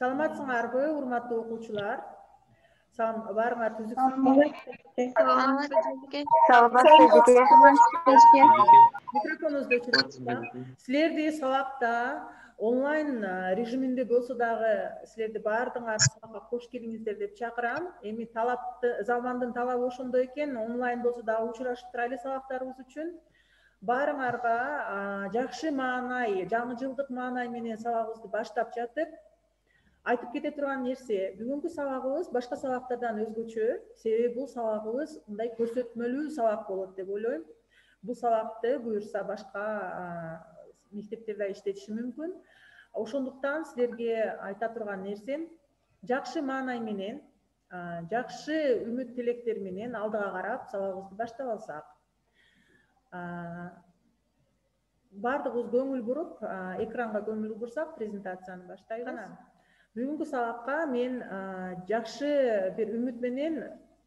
Саламатсыңарбы, урматтуу окуучулар? Баарыңар микрофонуңузду өчүрүңүз. Силерди сабакта онлайн режиминде болсо дагы силерди баардыгыңар сабакка кош келиңиздер деп чакырам. Эми замандын талабы ошондой экен, онлайн болсо дагы учурашып турайлы сабактарыбыз үчүн. Баарыңарга жакшы маанай, жаңы жылдык маанай менен сабагыбызды баштап жатып, айтып кете турган нерсе, бүгүнкү сабагыбыз башка сабактардан өзгөчө, себеби бул сабагыбыз мындай көрсөтмөлүү сабак болот деп ойлойм. Бул сабакты буюрса башка мектептерде иштетиши мүмкүн. Ошондуктан силерге айта турган нерсем, жакшы маанай менен, жакшы үмүт тилектер менен алдыга карап сабагыбызды баштап алсак. Бардыгыбыз көңүл буруп, экранга көңүл бурсак, презентацияны баштайбыз. Бүгүнкү сабакка мен жакшы бир үмүт менен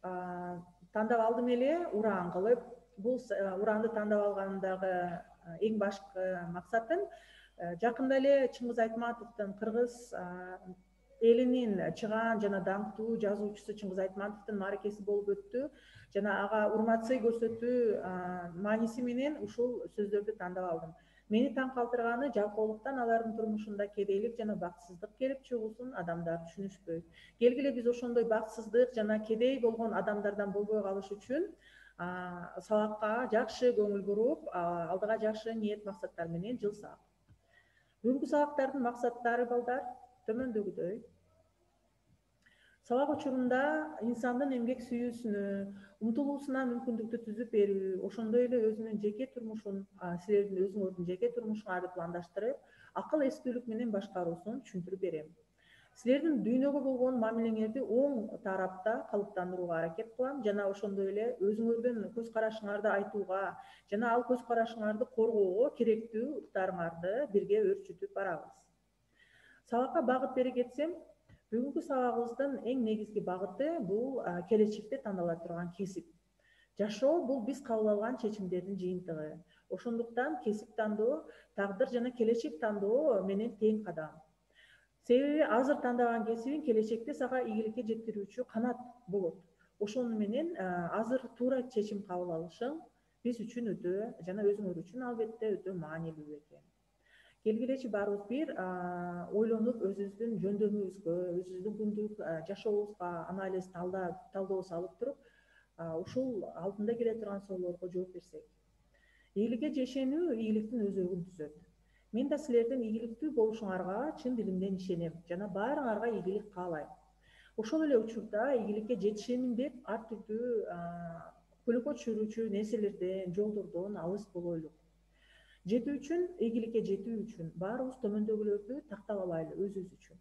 тандап алдым эле, ураан кылып. Бул ураанды тандап алганымдагы эң башкы максатым жакында эле Чыңгыз Айтматовдун кыргыз элинин чыгаан жана даңктуу жазуучусу Чыңгыз Айтматовдун мааракеси болуп өттү. Жана ага урмат сый көрсөтүү мааниси менен ушул сөздөрдү тандап алдым. Мени таң калтырганы жалкоолуктан алардын турмушунда кедейлик жана бакытсыздык келип чыгуусун адамдар түшүнүшпөйт. Келгиле биз ошондой бакытсыздык жана кедей болгон адамдардан болбой калыш үчүн сабакка жакшы көңүл буруп, алдыга жакшы ниет максаттар менен жылсак. Бүгүнкү сабактардын максаттары балдар төмөндөгүдөй. Сабак учурунда инсандын эмгек сүйүүсүнө, умтулуусуна мүмкүндүктү түзүп берүү, ошондой эле өзүнүн жеке турмушун, силердин өзүңөрдүн жеке турмушуңарды пландаштырып, акыл эстүүлүк менен башкаруусун түшүндүрүп берем. Силердин дүйнөгө болгон мамилеңерди оң тарапта калыптандырууга аракет кылам жана ошондой эле өзүңөрдүн көз карашыңарды айтууга жана ал көз карашыңарды коргоого керектүү уктарыңарды бирге өрчүтүп барабыз. Сабакка багыт бере кетсем, бүгүнкү сабагыбыздын эң негизги багыты бул келечекте тандала турган кесип. Жашоо бул биз кабыл алган чечимдердин жыйынтыгы. Ошондуктан кесип тандоо тагдыр жана келечек тандоо менен тең кадам. Себеби азыр тандаган кесибиң келечекте сага ийгиликке жеткирүүчү канат болот. Ошону менен азыр туура чечим кабыл алышың биз үчүн өтө жана өзүңөр үчүн албетте өтө маанилүү экен. Келгилечи баарыбыз бир ойлонуп, өзүбүздүн жөндөмүбүзгө, өзүбүздүн күндүк жашообузга анализ талдоо салып туруп, ушул алдында келе турган суроолорго жооп берсек. Ийгиликке ишенүү ийгиликтин өзөгүн түзөт. Мен да силердин ийгиликтүү болушуңарга чын дилимден ишенем жана баарыңарга ийгилик каалайм. Ошол эле учурда ийгиликке жетишемин деп ар түрдүү көлөкө түшүрүүчү нерселерден, жолдордон алыс болойлу. Ийгиликке жетүү үчүн баарыбыз төмөндөгүлөрдү тактап алайлы өзүбүз үчүн.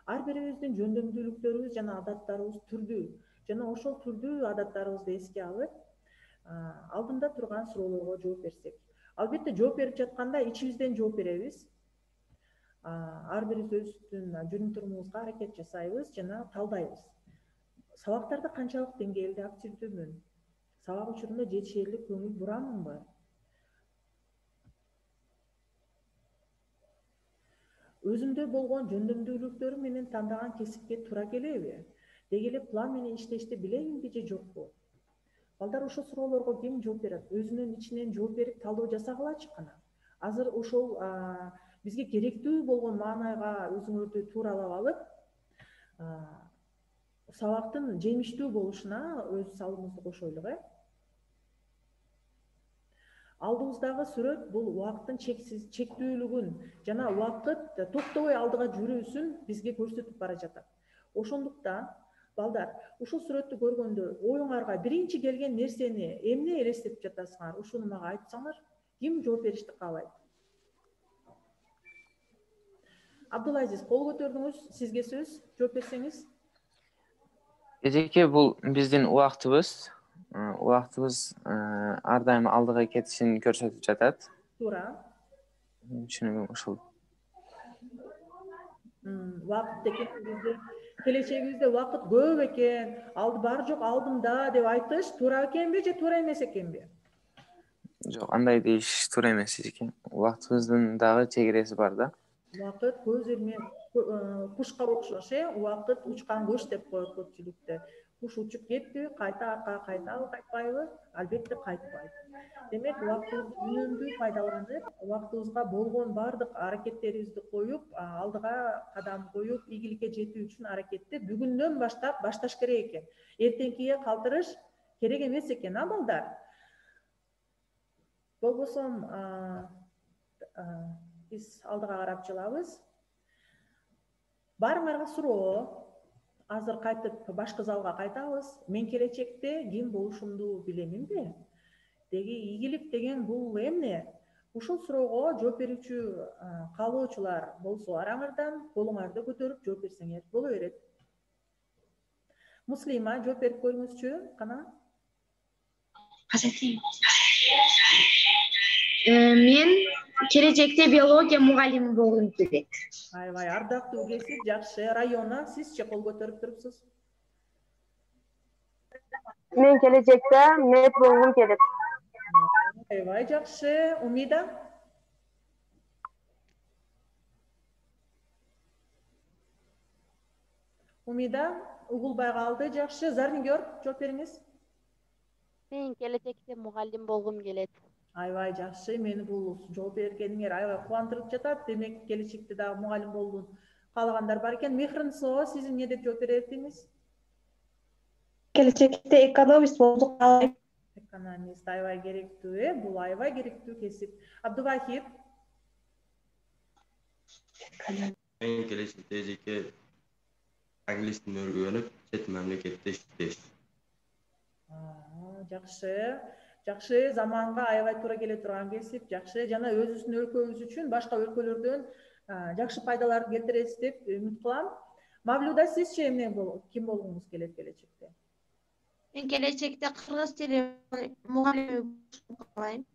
Ар бирибиздин жөндөмдүүлүктөрүбүз жана адаттарыбыз түрдүү жана ошол түрдүү адаттарыбызды эске алып, алдымда турган суроолорго жооп берсек. Албетте жооп берип жатканда ичибизден жооп беребиз. Ар бирибиз өзүбүздүн жүрүм-турумубузга аракет жасайбыз жана талдайбыз. Сабактарда канчалык деңгээлде активдүүмүн? Сабак учурунда жетишерлик көңүл бурамынбы? Өзүмдө болгон жөндөмдүүлүктөрүм менен тандаган кесипке туура келеби? Деги эле план менен иштешти билеминби же жокпу? Балдар, ошол суроолорго ким жооп берет? Өзүнүн ичинен жооп берип талдоо жасагылачы кана. Азыр ошол бизге керектүү болгон маанайга өзүңөрдү тууралап алып, сабактын жемиштүү болушуна өз салымыбызды кошойлук, Алдыбыздагы сүрөт бул убакыттын чектүүлүгүн жана убакыт токтобой алдыга жүрүүсүн бизге көрсөтүп бара жатат. Ошондуктан, балдар, ушул сүрөттү көргөндө оюңарга биринчи келген нерсени эмне элестетип жатасыңар? Ушуну мага айтсаңар, ким жооп беришти каалайт? Абдулазиз, кол көтөрдүңүз, сизге сөз, жооп берсеңиз. Эжеке, бул биздин убактыбыз ар дайым алдыга кетишин көрсөтүп жатат. Туура. Түшүнүгүм ушул. Убакыт экенибизди, келечегибизде убакыт көп экен, бар жок алдымда деп айтыш туура экенби же туура эмес экенби? Жок, андай дейиш туура эмес эжеке. Убактыбыздын дагы чегереси бар да. Убакыт көз ирмек. кушка окшош, убакыт учкан кош деп коет көпчүлүктө. Куш учуп кетти, кайта аркага кайтабы, кайтпайбы? Албетте кайтпайт. Демек, убактыбызды үнөмдүү пайдаланып, убактыбызга болгон баардык аракеттерибизди коюп, алдыга кадам коюп, ийгиликке жетүү үчүн аракетти бүгүндөн баштап башташ керек экен. Эртеңкиге калтырыш керек эмес экен, балдар. Болбосо биз алдыга карап жылабыз. Баарыңарга суроо. Азыр кайтып башкы залга кайтабыз. Мен келечекте ким болушумду билеминби? Деги ийгилик деген бул эмне? Ушул суроого жооп берүүчү каалоочулар болсо араңардан колуңарды көтөрүп жооп берсеңер боло берет. Муслима, жооп берип коюңузчу, кана. Мен келечекте биология мугалими болгум келет. Аябай ардактуу кесип, жакшы. Района, сизчи кол көтөрүп турупсуз? Мен келечекте мед болгум келет. Аябай жакшы. Умида? Умида угулбай калды. Жакшы. Зарнигер, жооп бериңиз. Мен келечекте мугалим болгум келет. Аябай жакшы. Мени бул жооп бергениңер аябай кубандырып жатат. Демек, келечекте дагы мугалим болууну каалагандар бар экен. Мехринсоо, сиз эмне деп жооп беретиңиз? Келечекте экономист болуп калайм. Экономист аябай керектүү, бул аябай керектүү кесип. Абдувахид? Мен келечекте жеке англис тилин үйрөнүп, чет мамлекетте иштеш. Жакшы. Жакшы, заманга аябай туура келе турган кесип, жакшы. Жана өзүбүздүн өлкөбүз үчүн башка өлкөлөрдөн жакшы пайдаларды келтиресиз деп үмүт кылам. Мавлюда, сизчи ким болгуңуз келет келечекте? Мен келечекте кыргыз тили мугалими болуп калайм.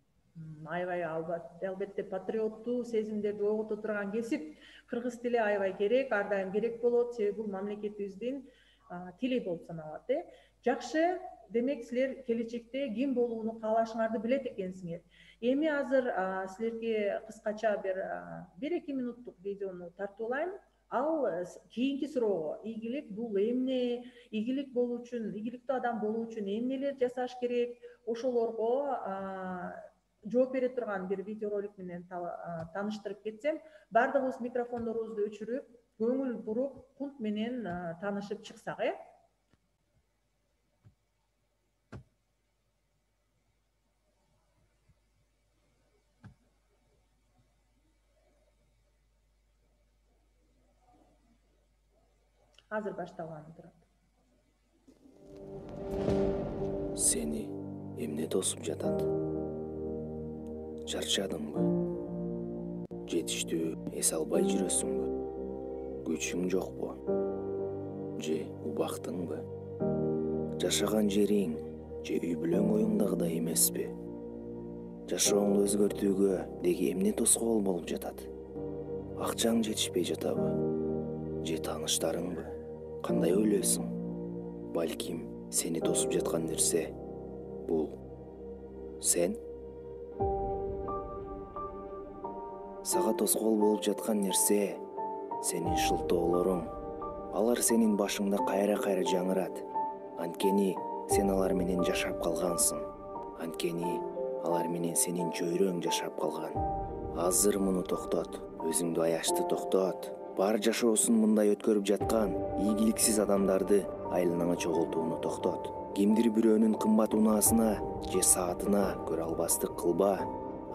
Аябай албетте патриоттуу сезимдерди ойгото турган кесип. Кыргыз тили аябай керек, ар дайым керек болот, себеби бул мамлекетибиздин тили болуп саналат. Жакшы, демек силер келечекте ким болууну каалашыңарды билет экенсиңер. Эми азыр силерге кыскача бир 1-2 минуттук видеону тартуулайм. Ал кийинки суроого, ийгилик бул эмне, ийгилик болуу үчүн, ийгиликтүү адам болуу үчүн эмнелер жасаш керек, ошолорго жооп бере турган бир видеоролик менен тааныштырып кетсем, баардыгыбыз микрофондорубузду өчүрүп, көңүл буруп, кунт менен таанышып чыксак, Азыр башталганы турат. Сени эмне тосуп жатат? Чарчадыңбы? Жетиштүү эс албай жүрөсүңбү? Күчүң жокпу? Же убактыңбы? Жашаган жериң же үй бүлөң оюңдагыдай эмеспи? Жашооңду өзгөртүүгө деги эмне тоскоол болуп жатат? Акчаң жетишпей жатабы? Же тааныштарыңбы? Кандай ойлойсуң? Балким сени тосуп жаткан нерсе бул сен? Сага тоскоол болуп жаткан нерсе сенин шылтоолоруң. Алар сенин башыңда кайра-кайра жаңырат. Анткени сен алар менен жашап калгансың. Анткени алар менен сенин чөйрөң жашап калган. Азыр муну токтот. Өзүңдү аячты токтот. Бар жашоосун мындай өткөрүп жаткан ийгиликсиз адамдарды айланаңа чогултууну токтот. Кимдир бирөөнүн кымбат унаасына же саатына көрө албастык кылба.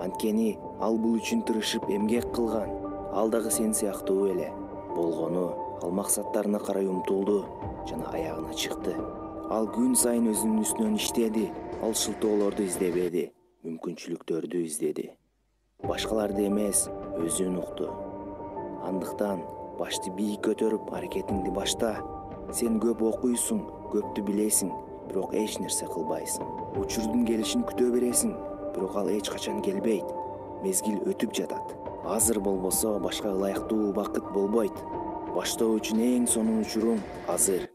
Анткени ал бул үчүн тырышып эмгек кылган. Ал дагы сен сыяктуу эле. Болгону ал максаттарына карай умтулду жана аягына чыкты. Ал күн сайын өзүнүн үстүнөн иштеди. Ал шылтоолорду издебеди, мүмкүнчүлүктөрдү издеди. Башкаларды эмес, өзүн укту. Андыктан башты бийик көтөрүп аракетиңди башта. Сен көп окуйсуң, көптү билесиң, бирок эч нерсе кылбайсың. Учурдун келишин күтө бересиң, бирок ал эч качан келбейт. Мезгил өтүп жатат. Азыр болбосо башка ылайыктуу убакыт болбойт. Баштоо үчүн эң сонун учуруң азыр.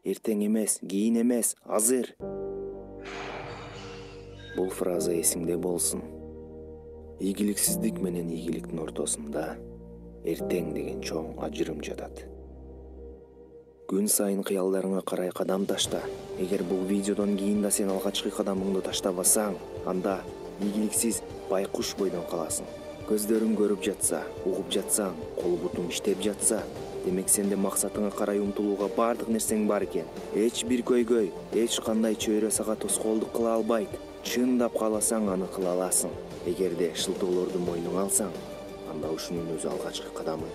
Эртең эмес, кийин эмес, азыр. Бул фраза эсиңде болсун. Ийгиликсиздик менен ийгиликтин ортосунда эртең деген чоң ажырым жатат. Күн сайын кыялдарыңа карай кадам ташта. Эгер бул видеодон кийин да сен алгачкы кадамыңды таштабасаң, анда ийгиликсиз байкуш бойдон каласың. Көздөрүң көрүп жатса, угуп жатсаң, кол бутуң иштеп жатса, демек сенде максатыңа карай умтулууга бардык нерсең бар экен. Эч бир көйгөй, эч кандай чөйрө сага тоскоолдук кыла албайт. Чындап кааласаң аны кыла аласың. Эгерде шылтоолорду мойнуңа алсаң, анда ушунун өзү алгачкы кадамы.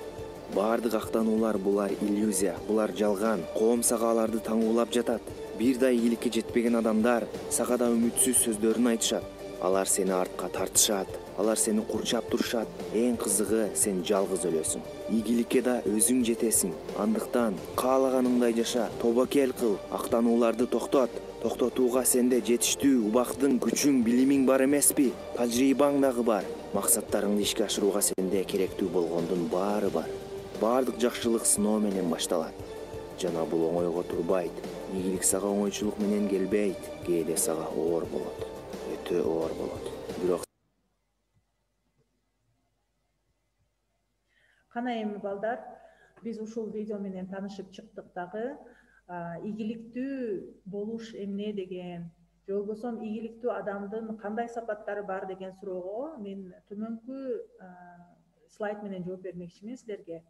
Бардык актануулар булар иллюзия, булар жалган. Коом сага аларды таңуулап жатат. Бир да ийгиликке жетпеген адамдар сага да үмүтсүз сөздөрүн айтышат. Алар сени артка тартышат, алар сени курчап турушат. Эң кызыгы, сен жалгыз өлөсүң. Ийгиликке да өзүң жетесиң. Андыктан каалаганыңдай жаша, тобокел кыл, актанууларды токтот. Токтотууга сенде жетиштүү убактың, күчүң, билимиң бар эмеспи? Тажрыйбаң дагы бар. Максаттарыңды ишке ашырууга сенде керектүү болгондун баары бар. Бардык жакшылык сыноо менен башталат. Жана бул оңойго турбайт. Ийгилик сага оңойчулук менен келбейт. Кээде сага оор болот. Өтө оор болот. Бирок Кана эми балдар, биз ушул видео менен таанышып чыктык дагы. Ийгиликтүү болуш эмне деген, же болбосо ийгиликтүү адамдын кандай сапаттары бар деген суроого мен төмөнкү слайд менен жооп бермекчимин силерге.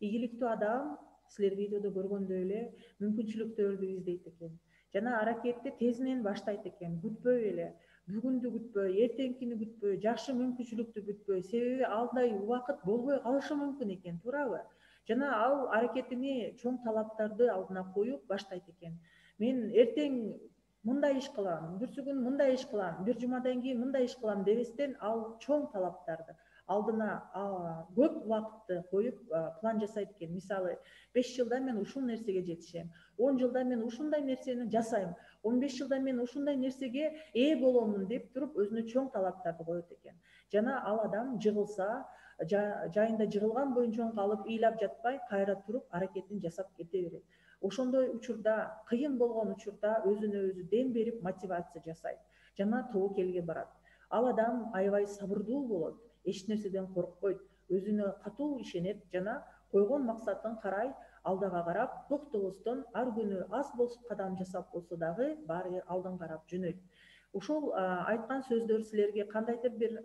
Ийгиликтүү адам силер видеодо көргөндөй эле мүмкүнчүлүктөрдү издейт экен. Жана аракетти тезинен баштайт экен. Күтпөй эле, бүгүндү күтпөй, эртеңкини күтпөй, жакшы мүмкүнчүлүктү күтпөй. Себеби алдай убакыт болбой калышы мүмкүн экен, туурабы? Жана ал аракетини чоң талаптарды алдына коюп баштайт экен. Мен эртең мындай иш кылам, бүрсү күн мындай иш кылам, бир жумадан кийин мындай иш кылам дебестен ал чоң талаптарды алдына көп убакытты коюп план жасайт экен. Мисалы, 5 жылда мен ушул нерсеге жетишем, 10 жылда мен ушундай нерсени жасайм, 15 жылда мен ушундай нерсеге ээ боломун деп туруп өзүнө чоң талаптарды коет экен. Жана ал адам жыгылса, жайында жыгылган боюнча калып, ыйлап жатпай, кайра туруп аракетин жасап кете берет. Ошондой учурда, кыйын болгон учурда өзүнө өзү дем берип мотивация жасайт. Жана тобокелге барат. Ал адам аябай сабырдуу болот. Эч нерседен коркпойт, өзүнө катуу ишенет жана койгон максатын карай, алдага карап, токтобостон ар күнү аз болсо кадам жасап болсо дагы баары алдын карап жөнөйт. Ушул айткан сөздөр силерге кандайдыр бир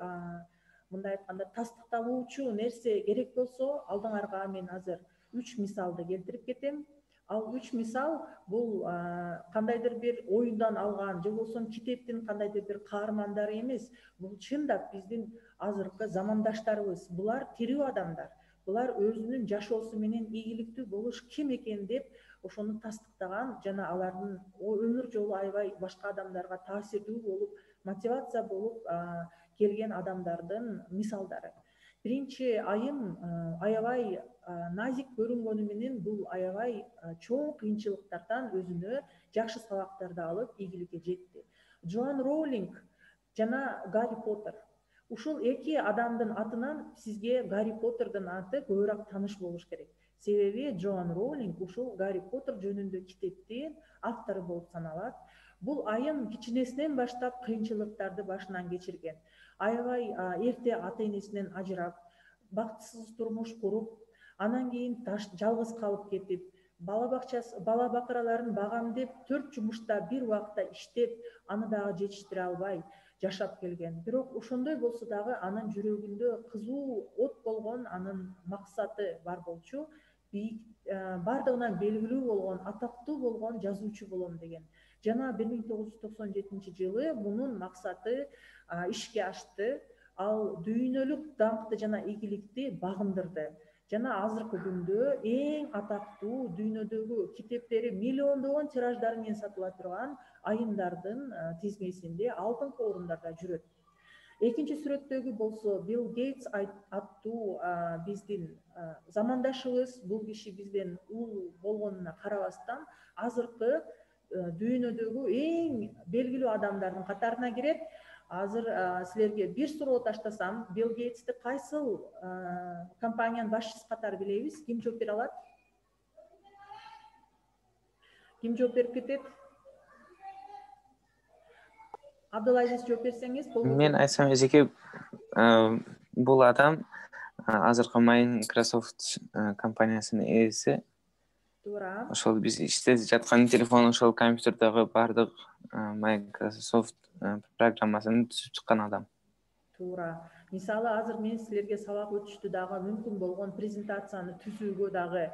мындай айтканда тастыкталуучу нерсе керек болсо, алдыңарга мен азыр 3 мисалды келтирип кетем. Ал 3 мисал бул кандайдыр бир оюндан алган, же болбосо китептин кандайдыр бир каармандары эмес. Бул чындап биздин азыркы замандаштарыбыз. Булар тирүү адамдар. Булар өзүнүн жашоосу менен ийгиликтүү болуш ким экен деп ошону тастыктаган жана алардын өмүр жолу аябай башка адамдарга таасирдүү болуп, мотивация болуп келген адамдардын мисалдары. Биринчи айым аябай назик көрүнгөнү менен бул аябай чоң кыйынчылыктардан өзүнө жакшы сабактарды алып ийгиликке жетти. Джоан Роулинг жана Гарри Поттер. Ушул эки адамдын атынан сизге Гарри Поттердин аты көбүрөөк тааныш болуш керек. Себеби Джоан Роулинг ушул Гарри Поттер жөнүндө китептин автору болуп саналат. Бул айым кичинесинен баштап кыйынчылыктарды башынан кечирген. Аябай эрте ата-энесинен ажырап, бактысыз турмуш куруп, анан кийин жалгыз калып кетип, бала бакыраларын багам деп 4 жумушта бир убакта иштеп, аны дагы жетиштире албай жашап келген. Бирок ошондой болсо дагы анын жүрөгүндө кызуу от болгон, анын максаты бар болчу, бардыгынан белгилүү болгон, атактуу болгон жазуучу болом деген. Жана 1997-жылы мунун максаты ишке ашты. Ал дүйнөлүк даңкты жана ийгиликти багындырды. Жана азыркы күндө эң атактуу дүйнөдөгү китептери миллиондогон тираждар менен сатыла турган айымдардын тизмесинде алдыңкы орундарда жүрөт. Экинчи сүрөттөгү болсо Билл Гейтс аттуу биздин замандашыбыз. Бул киши бизден улуу болгонуна карабастан азыркы дүйнөдөгү эң белгилүү адамдардын катарына кирет. Азыр силерге бир суроо таштасам, Билл Гейтсти кайсыл компаниянын башчысы катары билебиз? Ким жооп бере алат? Ким жооп берип кетет? Абдулазиз жооп берсеңиз болот. Мен айтсам эжеке, бул адам азыркы Microsoft компаниясынын ээси. Туура. Ошол биз иштетип жаткан телефон ошол компьютердагы бардык Microsoft программасын түзүп чыккан адам. Туура. Мисалы азыр мен силерге сабак өтүштү дагы мүмкүн болгон презентацияны түзүүгө дагы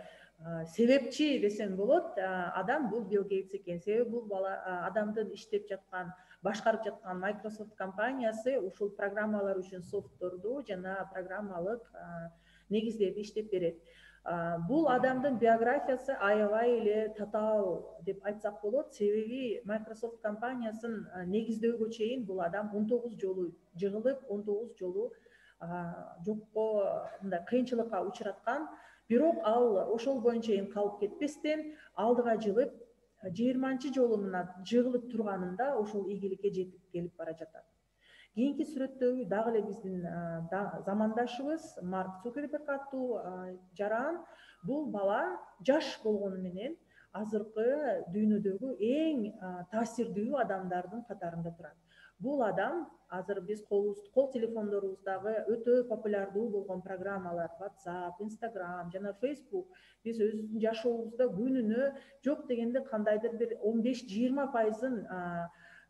себепчи десем болот. Адам бул Билл Гейтс экен. Себеби бул адамдын иштеп жаткан, башкарып жаткан Microsoft компаниясы ушул программалар үчүн софтторду жана программалык негиздерди иштеп берет. Бул адамдын биографиясы аябай эле татаал деп айтсак болот. Себеби Microsoft компаниясын негиздөөгө чейин бул адам 19 жолу жыгылып, 19 жолу жокко мындай кыйынчылыкка учраткан. Бирок ал ошол боюнча эми калып кетпестен алдыга жыгып, 20-жолу мына жыгылып турганында ошол ийгиликке жетип келип бара жатат. Кийинки сүрөттөгү дагы эле биздин замандашыбыз Марк Цукерберг аттуу жаран. Бул бала жаш болгону менен азыркы дүйнөдөгү эң таасирдүү адамдардын катарында турат. Бул адам азыр биз кол телефондорубуздагы өтө популярдуу болгон программалар WhatsApp, Instagram жана Facebook биз өзүбүздүн жашообузда күнүнө жок дегенде кандайдыр бир 15-20%-ын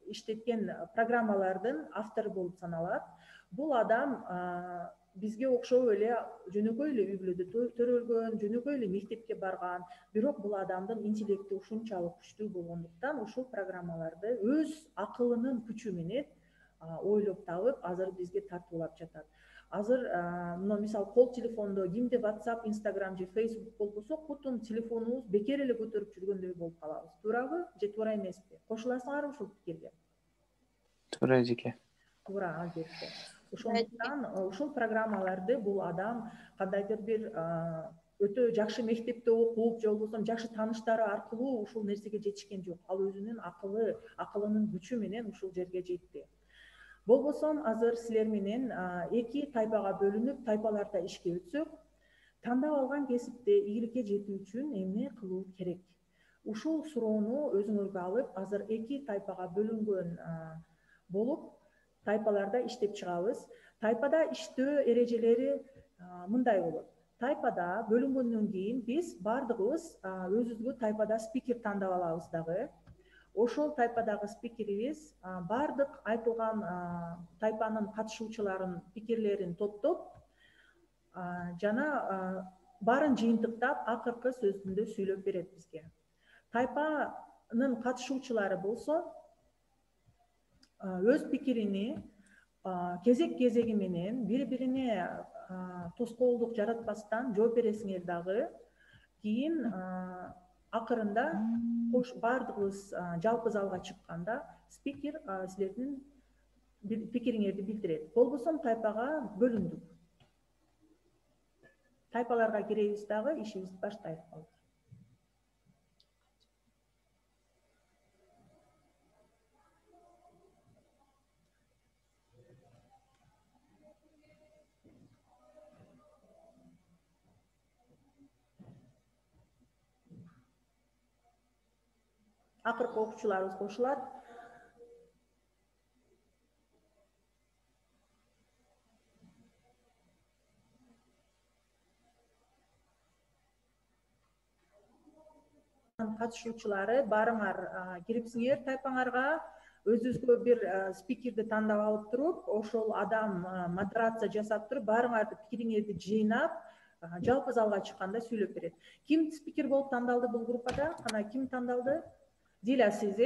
иштеткен программалардын автору болуп саналат. Бул адам бизге окшоп эле жөнөкөй эле үй бүлөдө төрөлгөн, жөнөкөй эле мектепке барган, бирок бул адамдын интеллекти ушунчалык күчтүү болгондуктан ушул программаларды өз акылынын күчү менен ойлоп табып, азыр бизге тартуулап жатат. Азыр мына мисалы кол телефондо кимде WhatsApp, Instagram же Facebook болбосо, кутун телефонубуз бекер эле көтөрүп жүргөндөй болуп калабыз. Туурабы же туура эмеспи? Кошуласыңарбы ушул пикирге? Туура эжеке. Туура, албетте. Ошондуктан ушул программаларды бул адам кандайдыр бир өтө жакшы мектепте окуп, же болбосо жакшы тааныштары аркылуу ушул нерсеге жетишкен жок. Ал өзүнүн акылынын күчү менен ушул жерге жетти. Болбосом азыр силер менен эки тайпага бөлүнүп, тайпаларда ишке өтсөк, тандап алган кесипте ийгиликке жетүү үчүн эмне кылуу керек? Ушул суроону өзүңөргө алып, азыр эки тайпага бөлүнгөн болуп, тайпаларда иштеп чыгабыз. Тайпада иштөө эрежелери мындай болот. Тайпада бөлүнгөндөн кийин биз бардыгыбыз өзүбүзгө тайпада спикер тандап алабыз дагы. Ошол тайпадагы спикерибиз бардык айтылган тайпанын катышуучуларынын пикирлерин топтоп жана баарын жыйынтыктап акыркы сөзүндө сүйлөп берет бизге. Тайпанын катышуучулары болсо өз пикирини кезек-кезеги менен бири-бирине тоскоолдук жаратпастан жооп бересиңер дагы. Кийин акырында бардыгыбыз жалпы залга чыкканда спикер силердин пикириңерди билдирет. Болбосо тайпага бөлүндүк. Тайпаларга киребиз дагы, ишибизди баштайбыз. Акыркы окуучуларыбыз кошулат. Катышуучулары барыңар кирип тайпаңарга, өзүңүзгө бир спикерди тандап алып туруп, ошол адам модерация жасап туруп, барыңарды пикириңерди жыйнап, жалпы залга чыкканда сүйлөп берет. Ким спикер болуп тандалды бул группада? Кана ким тандалды? Диля сиз,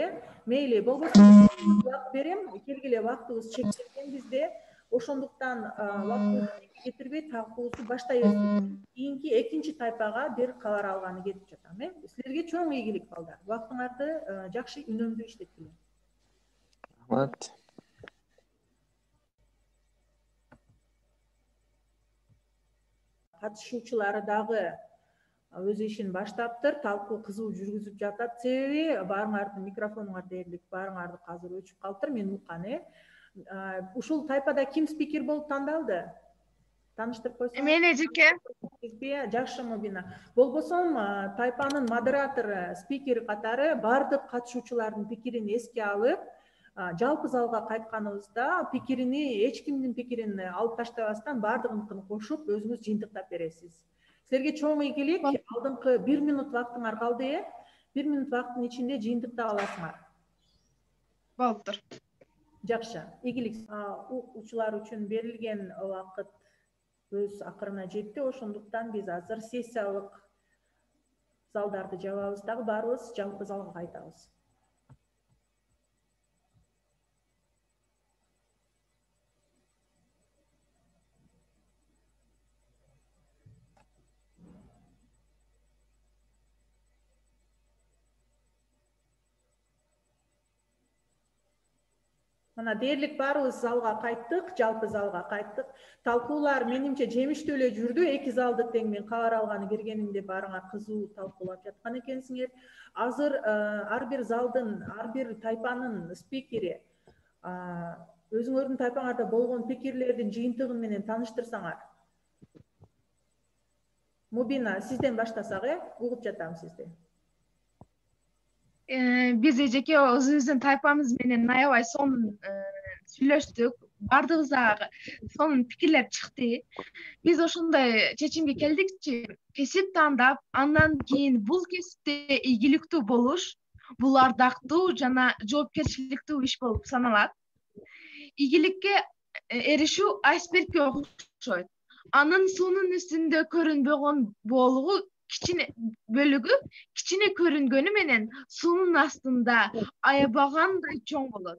мейли, болбосо убакыт берем, келгиле, вактыбыз чектелген бизде. Ошондуктан вактыбызды кетирбей талкуубузду баштай берсек. Кийинки экинчи тайпага бир кабар алганы кетип жатам. Силерге чоң ийгилик балдар. Вактыңарды жакшы үнөмдүү иштеткиле. Рахмат. Катышуучулары дагы өз ишин баштаптыр, талкуу кызуу жүргүзүп жатат. Себеби баарыңардын микрофонуңар дээрлик, баарыңарды азыр өчүп калыптыр, мен уккан. Ушул тайпада ким спикер болуп тандалды? Тааныштырып койсоң. Мен эжеке. Жакшы Мубина. Болбосо тайпанын модератору, спикери катары бардык катышуучулардын пикирин эске алып, Жалпы залга кайтканыбызда пикирини, эч кимдин пикирин алып таштабастан баардыгыныкын кошуп өзүңүз жыйынтыктап бересиз. Силерге чоң ийгилик, алдыңкы 1 минут вакытыңар калды, 1 минут вакыттын ичинде жыйынтыктап аласыңар. Болуптур. Жакшы. Ийгилик. Окуучулар үчүн берилген убакыт өз акырына жетти. Ошондуктан биз азыр сессиялык залдарды жабабыз, дагы баарыбыз жалпы залга кайтабыз. Мына дээрлик баарыбыз залга кайттык, жалпы залга кайттык. Талкуулар менимче жемиштүү эле жүрдү. Эки залды тең мен кабар алганы киргенимде баарыңар кызуу талкуулап жаткан экенсиңер. Азыр ар бир залдын, ар бир тайпанын спикери өзүңөрдүн тайпаңарда болгон пикирлердин жыйынтыгы менен тааныштырсаңар. Мубина, сизден баштасак, угуп жатам сизди. Биз эжеке өзүбүздүн тайпамыз менен аябай сонун сүйлөштүк. Бардыгыбызга сонун пикирлер чыкты. Биз ошондой чечимге келдикчи, кесип тандап, андан кийин бул кесипте ийгиликтүү болуш, бул ардактуу жана жоопкерчиликтүү иш болуп саналат. Ийгиликке эришүү айсбергке окшойт. Анын суунун үстүндө көрүнбөгөн болгу кичине бөлүгү кичине көрүнгөнү менен суунун астында аябагандай чоң болот.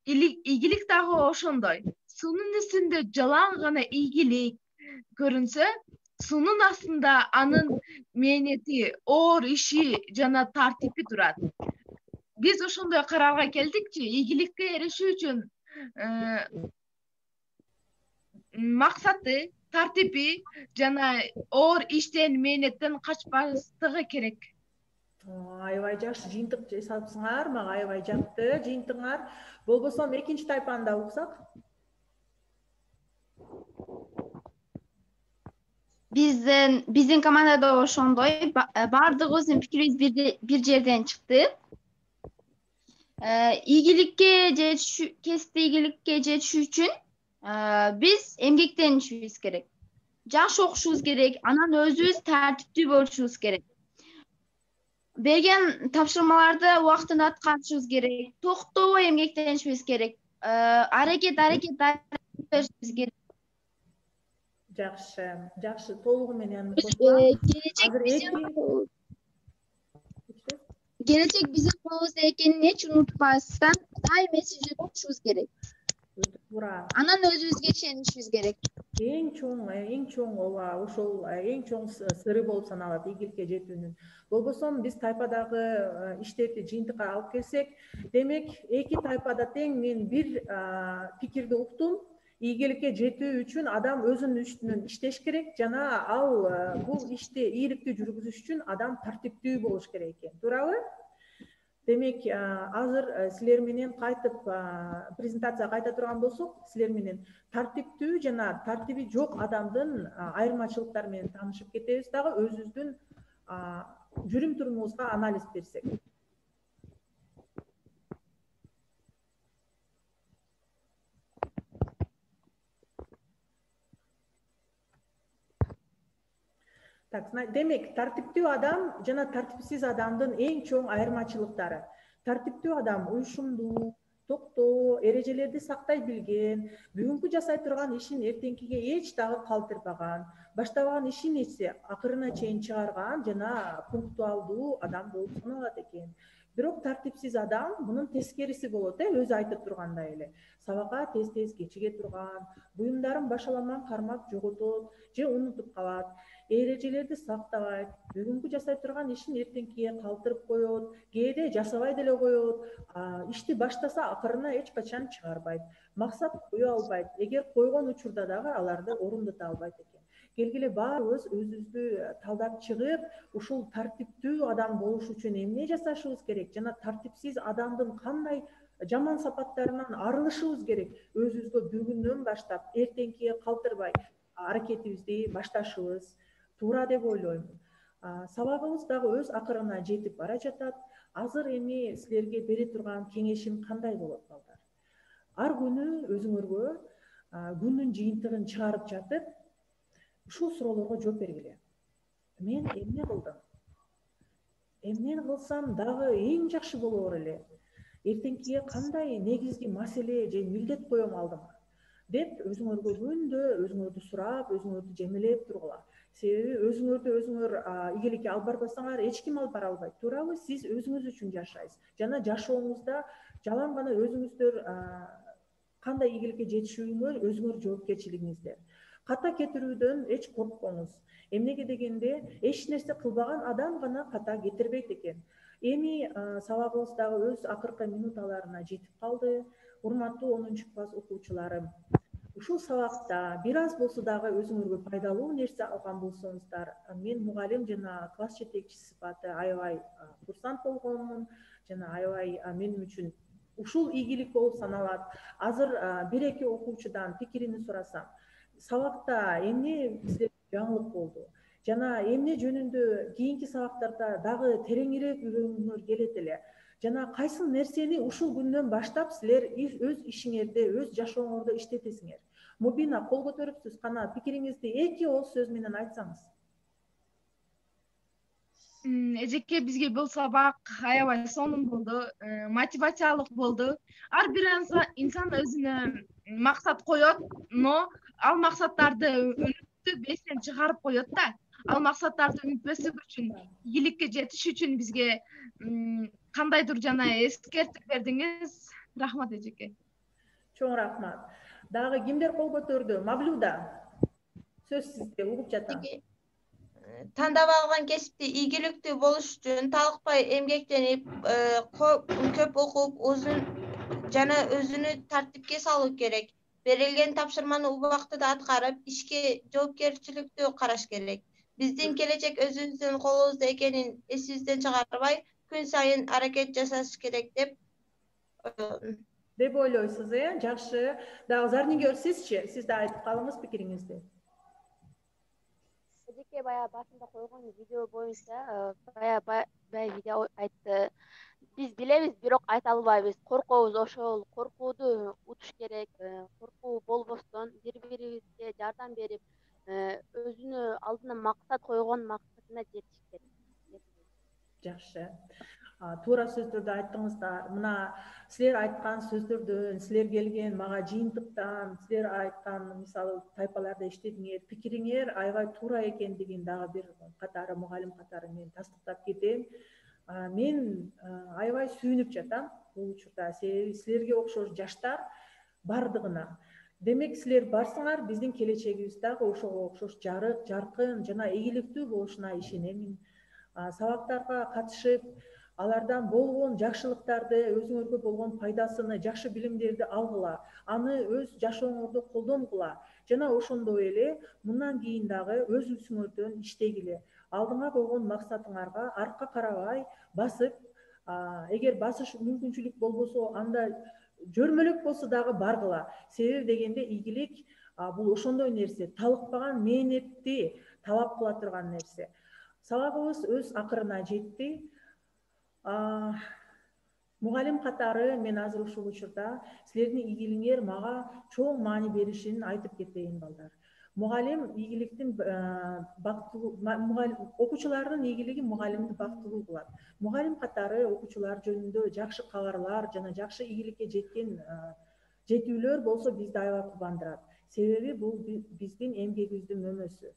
Ийгилик дагы ошондой. Суунун үстүндө жалаң гана ийгилик көрүнсө, суунун астында анын мээнети, оор иши жана тартипи турат. Биз ошондой карарга келдикчи, ийгиликке эришүү үчүн максаты, тартипи жана оор иштен, мээнеттен качпаслыгы керек. Аябай жакшы жыйынтык жасапсыңар, мага аябай жакты жыйынтыгыңар. Болбосо экинчи тайпаны да уксак. Биздин командада ошондой, баардыгыбыздын пикирибиз бир жерден чыкты. Ийгиликке жетишүү, кесипте ийгиликке жетишүү үчүн биз эмгектенишибиз керек. Жакшы окушубуз керек, анан өзүбүз тартиптүү болушубуз керек. Берген тапшырмаларды убактында аткарышыбыз керек. Токтобой эмгектенишибиз керек. Аракет беришибиз керек. Жакшы, толугу менен келечек биздин колубузда экенин эч унутпастан дайым эсибизде тутушубуз керек. Анан өзүбүзгө ишенишибиз керек. Эң чоң ооба, ошол эң чоң сыры болуп саналат ийгиликке жетүүнүн. Болбосо биз тайпадагы иштерди жыйынтыкка алып келсек, демек эки тайпада тең мен бир пикирди уктум. Ийгиликке жетүү үчүн адам өзүнүн үстүнөн иштеш керек жана ал бул ишти ийгиликтүү жүргүзүш үчүн адам тартиптүү болуш керек экен. Туурабы? Демек, азыр силер менен кайтып презентация кайта турган болсок, силер менен тартиптүү жана тартиби жок адамдын айырмачылыктары менен таанышып кетебиз дагы, өзүбүздүн жүрүм турумубузга анализ берсек. Демек, тартиптүү адам жана тартипсиз адамдын эң чоң айырмачылыктары. Тартиптүү адам уюшумдуу, токтоо, эрежелерди сактай билген, бүгүнкү жасай турган ишин эртеңкиге эч дагы калтырбаган, баштабаган ишин эчсе акырына чейин чыгарган жана пунктуалдуу адам болуп саналат экен. Бирок тартипсиз адам мунун тескериси болот, өзү айтып тургандай эле. Сабакка тез кечиге турган, буюмдарын башаламан кармап жоготот же унутуп калат. Эрежелерди сактабайт, бүгүнкү жасай турган ишин эртеңкиге калтырып коет, кээде жасабай деле коет, ишти баштаса акырына эч качан чыгарбайт, максат кое албайт, эгер койгон учурда дагы аларды орундото албайт экен. Келгиле баарыбыз өзүбүздү талдап чыгып, ушул тартиптүү адам болуш үчүн эмне жасашыбыз керек жана тартипсиз адамдын кандай жаман сапаттарынан арылышыбыз керек, өзүбүзгө бүгүндөн баштап эртеңкиге калтырбай аракетибизди башташыбыз туура деп ойлоймун. Сабагыбыз дагы өз акырына жетип бара жатат. Азыр эми силерге бере турган кеңешим кандай болот балдар? ар күнү өзүңөргө күндүн жыйынтыгын чыгарып жатып ушул суроолорго жооп бергиле. Мен эмне кылдым? Эмне кылсам дагы эң жакшы болор эле? Эртеңкиге кандай негизги маселе же милдет коем алдыма деп өзүңөргө күндө өзүңөрдү сурап, өзүңөрдү жемелеп тургула. Себеби өзүңөрдү өзүңөр ийгиликке алып барбасаңар эч ким алып бара албайт. Туурабы? Сиз өзүңүз үчүн жашайсыз. Жана жашооңузда жалаң гана өзүңүздөр кандай ийгиликке жетишүүңөр өзүңөр жоопкерчилигиңиздер. Ката кетирүүдөн эч коркпоңуз. Эмнеге дегенде эч нерсе кылбаган адам гана ката кетирбейт экен. Эми сабагыбыз дагы өз акыркы минуталарына жетип калды. Урматтуу 10 класс окуучуларым, ушул сабакта бир аз болсо дагы өзүңөргө пайдалуу нерсе алган болсоңуздар, мен мугалим жана класс жетекчиси сыпаты аябай курсант болгонмун жана аябай менин үчүн ушул ийгилик болуп саналат. Азыр бир-эки окуучудан пикирин сурасам, сабакта эмне силерге жаңылык болду? Жана эмне жөнүндө кийинки сабактарда дагы тереңирээк үйрөнгүңөр келет эле? Жана кайсы нерсени ушул күндөн баштап силер өз ишиңерде, өз жашооңордо иштетесиңер? Мубина, кол көтөрүпсүз, кана пикириңизди 2 ооз сөз менен айтсаңыз. Эжеке, бизге бул сабак аябай сонун болду, мотивациялык болду. Ар бир инсан өзүнө максат коет, но ал максаттарды өнүктүп эстен чыгарып коет да. Ал максаттарды өнүкпөсүк үчүн, ийгиликке жетиш үчүн бизге кандайдыр жана эскертип бердиңиз. Рахмат эжеке. Чоң рахмат. Дагы кимдер кол көтөрдү? Мавлюда. Сөз сизде, угуп жатам. Тандап алган кесипти ийгиликтүү болуш үчүн талыкпай эмгектенип, көп окуп, жана өзүнү тартипке салуу керек. Берилген тапшырманы убактыда аткарып, ишке жоопкерчиликтүү караш керек. Биздин келечек өзүбүздүн колубузда экенин эсибизден чыгарбай, күн сайын аракет жасаш керек деп ойлойсуз, Жакшы. Дагы Зарнигер, сизчи? Сиз да айтып калыңыз пикириңизди. Эжеке бая башында койгон видео боюнча бая видео айтты. Биз билебиз, бирок айта албайбыз. Коркобуз ошол. Коркууду утуш керек. Коркуу болбостон бири-бирибизге жардам берип, өзүнө алдына максат койгон максатына жетиш керек. Жакшы. Туура сөздөрдү айттыңыздар. Мына силер айткан сөздөрдөн, силер келген мага жыйынтыктан, силер айткан мисалы тайпаларда иштедиңер, пикириңер аябай туура экендигин дагы бир катары мугалим катары мен тастыктап кетем. Мен аябай сүйүнүп жатам бул учурда, себеби силерге окшош жаштар бардыгына. Демек силер барсыңар, биздин келечегибиз дагы ошого окшош жарык, жаркын жана ийгиликтүү болушуна ишенемин. Сабактарга катышып, алардан болгон жакшылыктарды, өзүңөргө болгон пайдасыны, жакшы билимдерди алгыла, аны өз жашооңордо колдонгула. Жана ошондой эле мындан кийин дагы өз үчүңөрдөн иштегиле. Алдыңа койгон максатыңарга артка карабай басып, эгер басыш мүмкүнчүлүк болбосо, анда жөрмөлөк болсо дагы баргыла. Себеби дегенде ийгилик бул ошондой нерсе, талыкпаган мээнетти талап кыла турган нерсе. Сабагыбыз өз акырына жетти. Мугалим катары мен азыр ушул учурда силердин ийгилигиңер мага чоң маани беришин айтып кетейин, балдар. Мугалим ийгиликтин окуучулардын ийгилиги мугалимди бактылуу кылат. Мугалим катары окуучулар жөнүндө жакшы кабарлар жана жакшы ийгиликке жетүүлөр болсо бизди аябай кубандырат. Себеби бул биздин эмгегибиздин мөмөсү.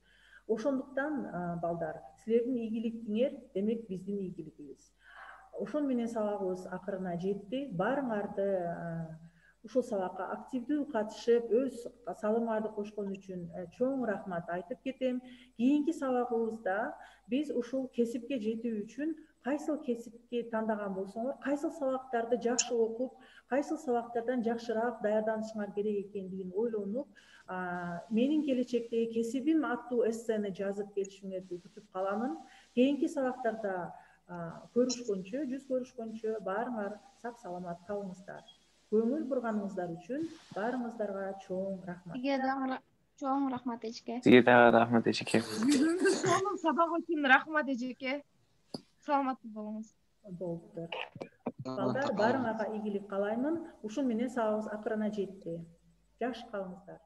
Ошондуктан балдар, силердин ийгиликтиңер демек биздин ийгилигибиз. Ошон менен сабагыбыз акырына жетти. Баарыңарды ушул сабакка активдүү катышып, өз салымыңарды кошкон үчүн чоң рахмат айтып кетем. Кийинки сабагыбызда биз ушул кесипке жетүү үчүн кайсыл кесипти тандаган болсоңор, кайсыл сабактарды жакшы окуп, кайсыл сабактардан жакшыраак даярданышыңар керек экендигин ойлонуп, менин келечектеги кесибим аттуу эссени жазып келишиңерди күтүп каламын. Кийинки сабактарда көрүшкөнчө, жүз көрүшкөнчө баарыңар сак саламат калыңыздар. Көңүл бурганыңыздар үчүн баарыңыздарга чоң рахмат. Сизге дагы чоң рахмат эжеке. Сизге дагы рахмат эжеке. Сонун сабак үчүн рахмат эжеке. Саламатты болуңуз. Болуптур. балдар, барыңарга ийгилик каалаймын. Ушун менен сабагыбыз акырына жетти. Жакшы калыңыздар.